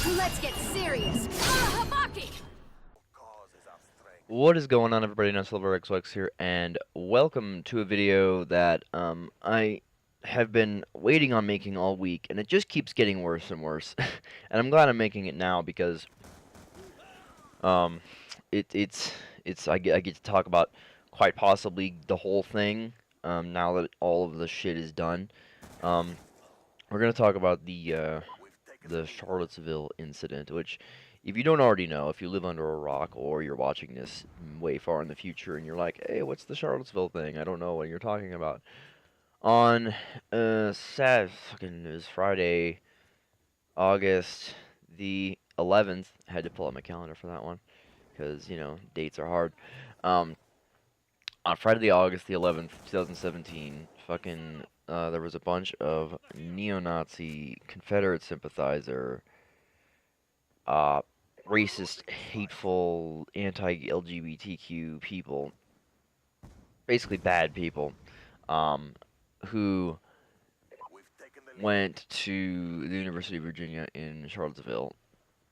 Let's get serious. Habaki! What is going on, everybody? NoSilverXX here, and welcome to a video that I have been waiting on making all week, and it just keeps getting worse and worse. And I'm glad I'm making it now because it's I get to talk about quite possibly the whole thing now that all of the shit is done. We're gonna talk about the Charlottesville incident, which, if you don't already know, if you live under a rock or you're watching this way far in the future and you're like, hey, what's the Charlottesville thing? I don't know what you're talking about. On fucking, it was Friday, August the 11th. I had to pull up my calendar for that one because, you know, dates are hard. On Friday, August the 11th, 2017, fucking, there was a bunch of neo-Nazi Confederate sympathizer, racist, hateful, anti-LGBTQ people, basically bad people, who went to the University of Virginia in Charlottesville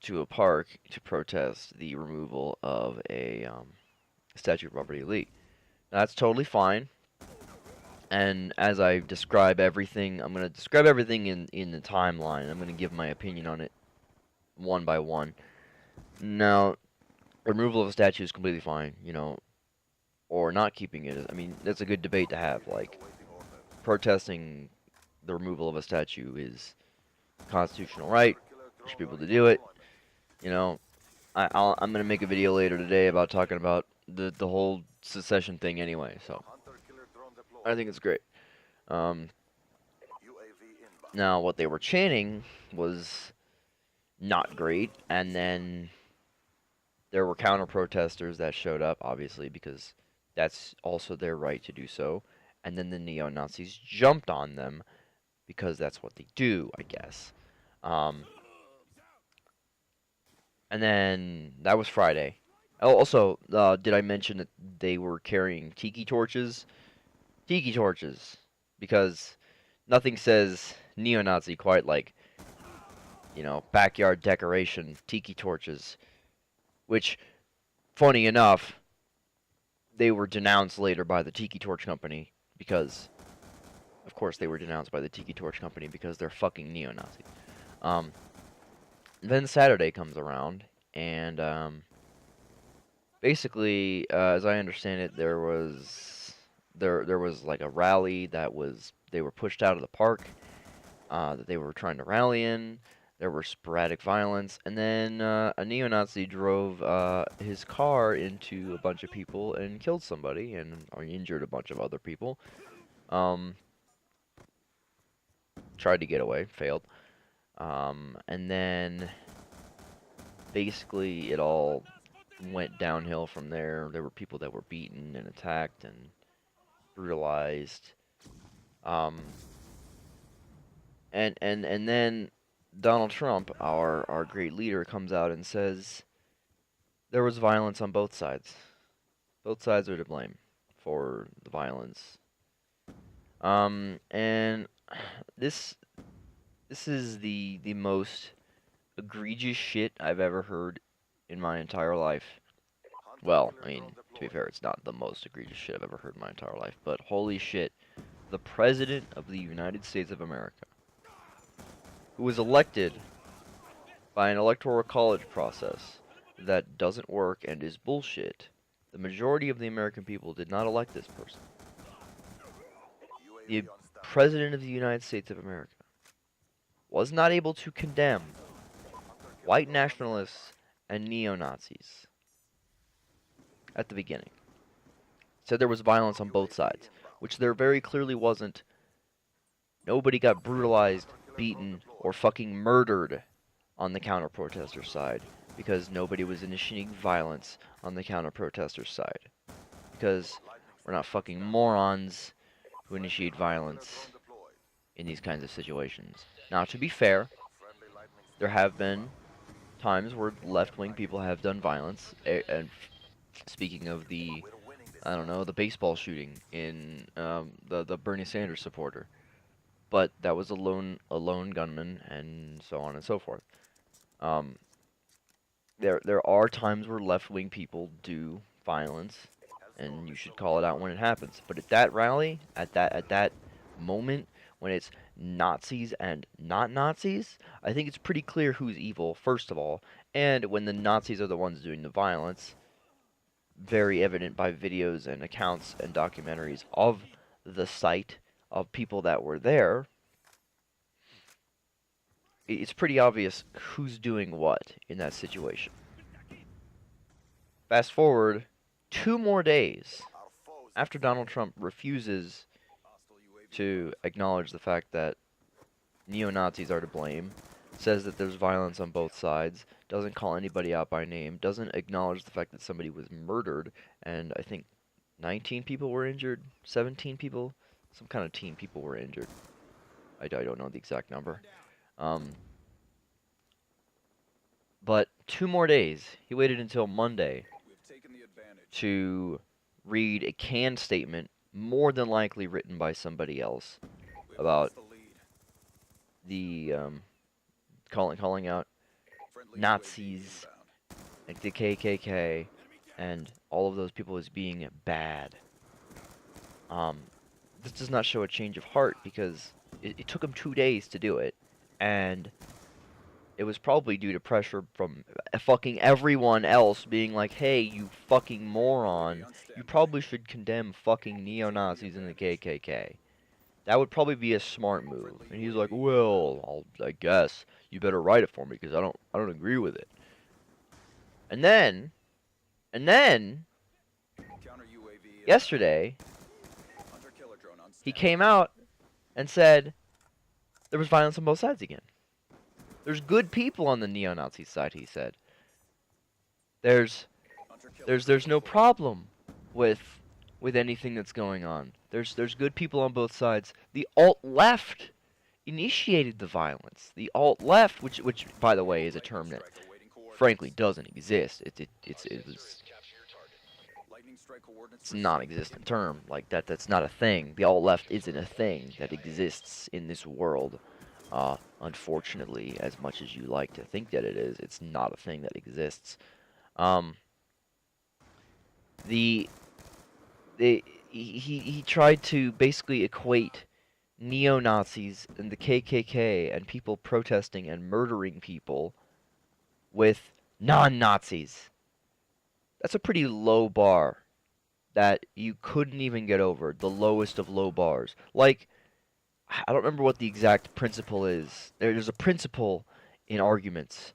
to a park to protest the removal of a statue of Robert E. Lee. Now, that's totally fine. And as I describe everything, I'm going to describe everything in the timeline. I'm going to give my opinion on it one by one. Now, removal of a statue is completely fine, you know, or not keeping it. I mean, that's a good debate to have. Like, protesting the removal of a statue is constitutional right. There's people to do it. You know, I'm going to make a video later today about talking about the whole secession thing anyway, so I think it's great. Now, what they were chanting was not great, and then there were counter-protesters that showed up, obviously, because that's also their right to do so, and then the neo-Nazis jumped on them, because that's what they do, I guess. And then, that was Friday. Oh, also, did I mention that they were carrying tiki torches? Tiki torches, because nothing says neo-Nazi quite like, you know, backyard decoration, tiki torches, which, funny enough, they were denounced later by the Tiki Torch Company because, of course, they were denounced by the Tiki Torch Company because they're fucking neo-Nazi. Then Saturday comes around, and basically, as I understand it, there was like a rally that they were pushed out of the park that they were trying to rally in. There were sporadic violence, and then a neo-Nazi drove his car into a bunch of people and killed somebody and or injured a bunch of other people. Tried to get away, failed. And then basically it all went downhill from there. There were people that were beaten and attacked and brutalized. And then Donald Trump, our great leader, comes out and says there was violence on both sides. Both sides are to blame for the violence. And this is the most egregious shit I've ever heard in my entire life. Well, I mean, to be fair, it's not the most egregious shit I've ever heard in my entire life, but holy shit, the President of the United States of America, who was elected by an electoral college process that doesn't work and is bullshit. The majority of the American people did not elect this person. The President of the United States of America was not able to condemn white nationalists and neo-Nazis at the beginning. Said there was violence on both sides, which there very clearly wasn't. Nobody got brutalized, beaten, or fucking murdered on the counter-protester side because nobody was initiating violence on the counter-protester side. Because we're not fucking morons who initiate violence in these kinds of situations. Now, to be fair, there have been times where left-wing people have done violence, and speaking of the, I don't know, the baseball shooting in the Bernie Sanders supporter. But that was a lone gunman, and so on and so forth. Um, there are times where left-wing people do violence, and you should call it out when it happens. But at that rally, at that moment, when it's Nazis and not Nazis, I think it's pretty clear who's evil, first of all. And when the Nazis are the ones doing the violence, very evident by videos and accounts and documentaries of the site, of people that were there, it's pretty obvious who's doing what in that situation. Fast forward 2 more days after Donald Trump refuses to acknowledge the fact that neo-Nazis are to blame, says that there's violence on both sides, doesn't call anybody out by name, doesn't acknowledge the fact that somebody was murdered, and I think 19 people were injured, 17 people, some kind of teen people were injured. I don't know the exact number. But 2 more days. He waited until Monday to read a canned statement, more than likely written by somebody else, about the calling out Nazis and the KKK and all of those people as being bad. This does not show a change of heart because it took him 2 days to do it, and it was probably due to pressure from fucking everyone else being like, hey, you fucking moron, you probably should condemn fucking neo-Nazis and the KKK. That would probably be a smart move. And he's like, well, I guess you better write it for me because I don't agree with it. And then, yesterday, he came out and said there was violence on both sides again. There's good people on the neo-Nazi side, he said. There's no problem with anything that's going on. There's good people on both sides. The alt-left initiated the violence. The alt-left, which by the way is a term that frankly doesn't exist. It's a non-existent term. Like that's not a thing. The alt-left isn't a thing that exists in this world. Unfortunately, as much as you like to think that it is, it's not a thing that exists. He tried to basically equate neo-Nazis and the KKK and people protesting and murdering people with non-Nazis. That's a pretty low bar that you couldn't even get over. The lowest of low bars. Like, I don't remember what the exact principle is. There's a principle in arguments.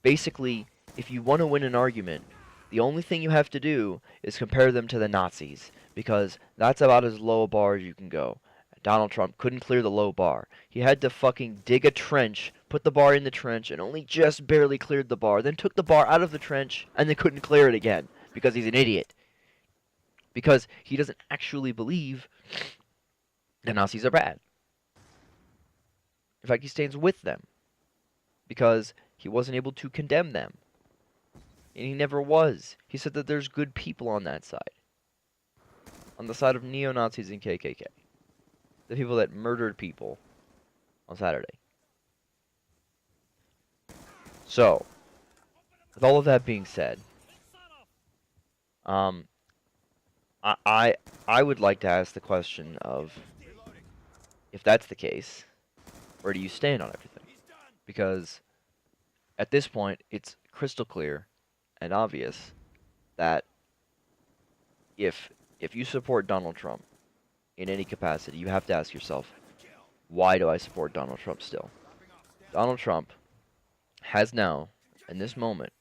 Basically, if you want to win an argument, the only thing you have to do is compare them to the Nazis, because that's about as low a bar as you can go. Donald Trump couldn't clear the low bar. He had to fucking dig a trench, put the bar in the trench, and only just barely cleared the bar, then took the bar out of the trench, and then couldn't clear it again, because he's an idiot. Because he doesn't actually believe the Nazis are bad. In fact, he stands with them because he wasn't able to condemn them. And he never was. He said that there's good people on that side. On the side of neo-Nazis and KKK. The people that murdered people on Saturday. So, with all of that being said, I would like to ask the question of, if that's the case, where do you stand on everything? Because at this point, it's crystal clear and obvious that if you support Donald Trump in any capacity, you have to ask yourself, why do I support Donald Trump still? Donald Trump has now, in this moment,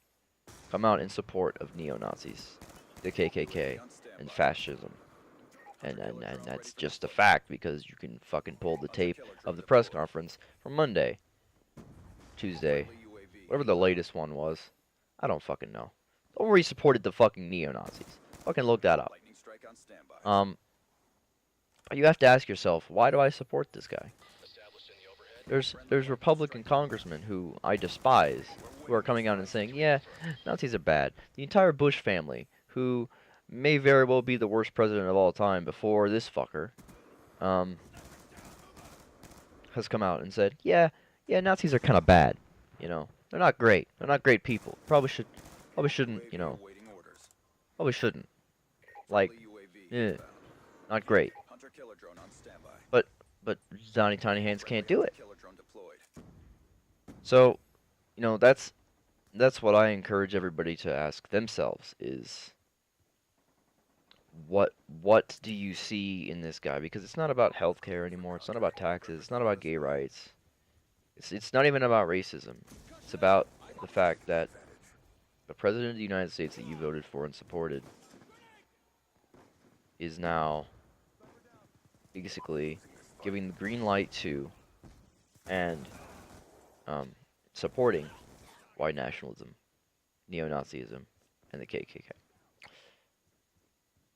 come out in support of neo-Nazis, the KKK, and fascism. And that's just a fact, because you can fucking pull the tape of the press conference from Monday, Tuesday, whatever the latest one was. I don't fucking know. The one where he supported the fucking neo-Nazis. Fucking look that up. But you have to ask yourself, why do I support this guy? There's Republican congressmen who I despise, who are coming out and saying, yeah, Nazis are bad. The entire Bush family, who may very well be the worst president of all time before this fucker, has come out and said, yeah, Nazis are kind of bad, you know. They're not great. They're not great people. Probably shouldn't, you know, probably shouldn't. Like, yeah, not great. But Johnny Tiny Hands can't do it. So, you know, that's what I encourage everybody to ask themselves is what do you see in this guy? Because it's not about healthcare anymore. It's not about taxes. It's not about gay rights. It's not even about racism. It's about the fact that the president of the United States that you voted for and supported is now basically giving the green light to and supporting white nationalism, neo-Nazism, and the KKK.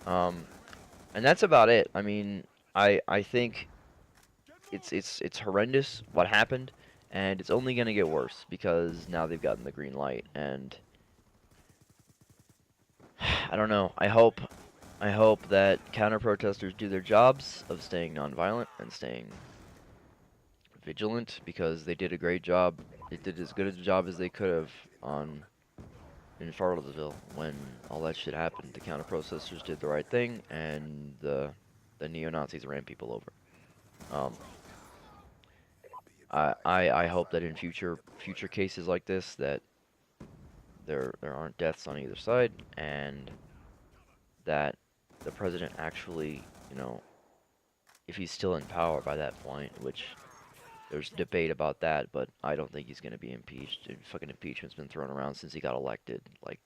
And that's about it. I mean, I think it's horrendous what happened, and it's only gonna get worse because now they've gotten the green light. And I don't know. I hope that counter-protesters do their jobs of staying nonviolent and staying vigilant because they did a great job. They did as good a job as they could have in Charlottesville when all that shit happened. The counter-protesters did the right thing, and the neo-Nazis ran people over. I hope that in future cases like this that there aren't deaths on either side, and that the president actually, you know, if he's still in power by that point, which there's debate about that, but I don't think he's going to be impeached. Fucking impeachment's been thrown around since he got elected. Like,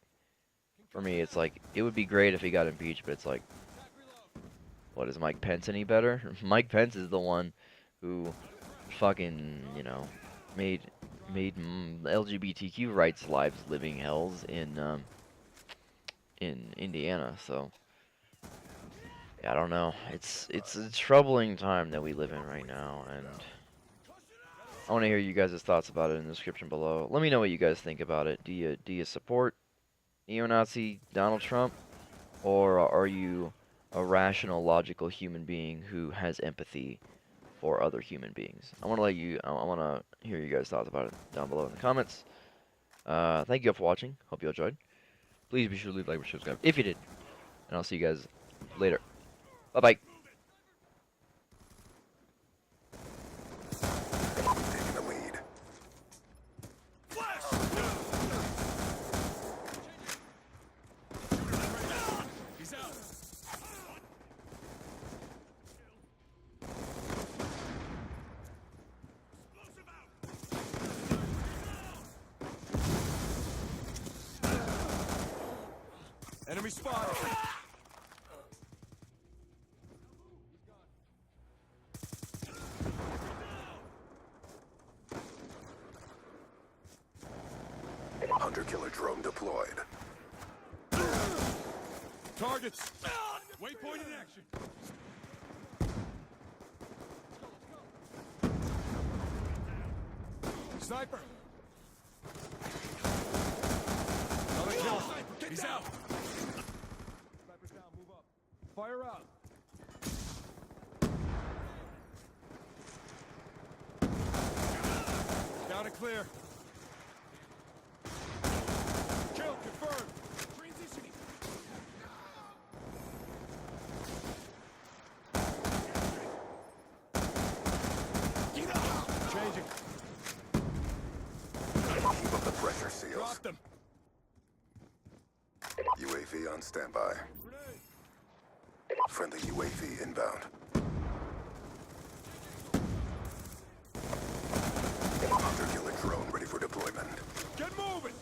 for me, it's like, it would be great if he got impeached, but it's like, what, is Mike Pence any better? Mike Pence is the one who fucking, you know, made LGBTQ rights lives living hells in Indiana. So yeah, I don't know. It's a troubling time that we live in right now, and I want to hear you guys' thoughts about it in the description below. Let me know what you guys think about it. Do you support neo-Nazi Donald Trump, or are you a rational, logical human being who has empathy for other human beings? I want to hear you guys' thoughts about it down below in the comments. Thank you all for watching. Hope you all enjoyed. Please be sure to leave a like, share, subscribe if you did, and I'll see you guys later. Bye bye. Taking the lead. He's out. Enemy spotted. Hunter-killer drone deployed. Targets. Waypoint in action. Sniper. Another kill. He's out. Sniper's down. Move up. Fire out. Down and clear. Kill confirmed. Transitioning. Changing. Keep up the pressure seals. Drop them. UAV on standby. Grenade. Friendly UAV inbound. Hunter-killer drone ready for deployment. Get moving.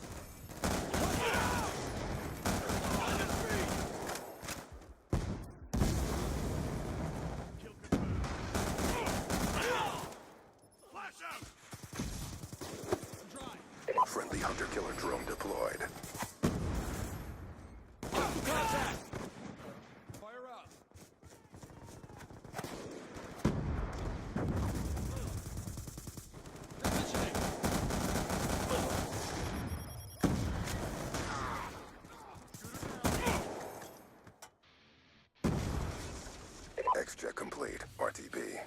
Friendly hunter-killer drone deployed. Contact. Fire out. X-jet complete. RTB.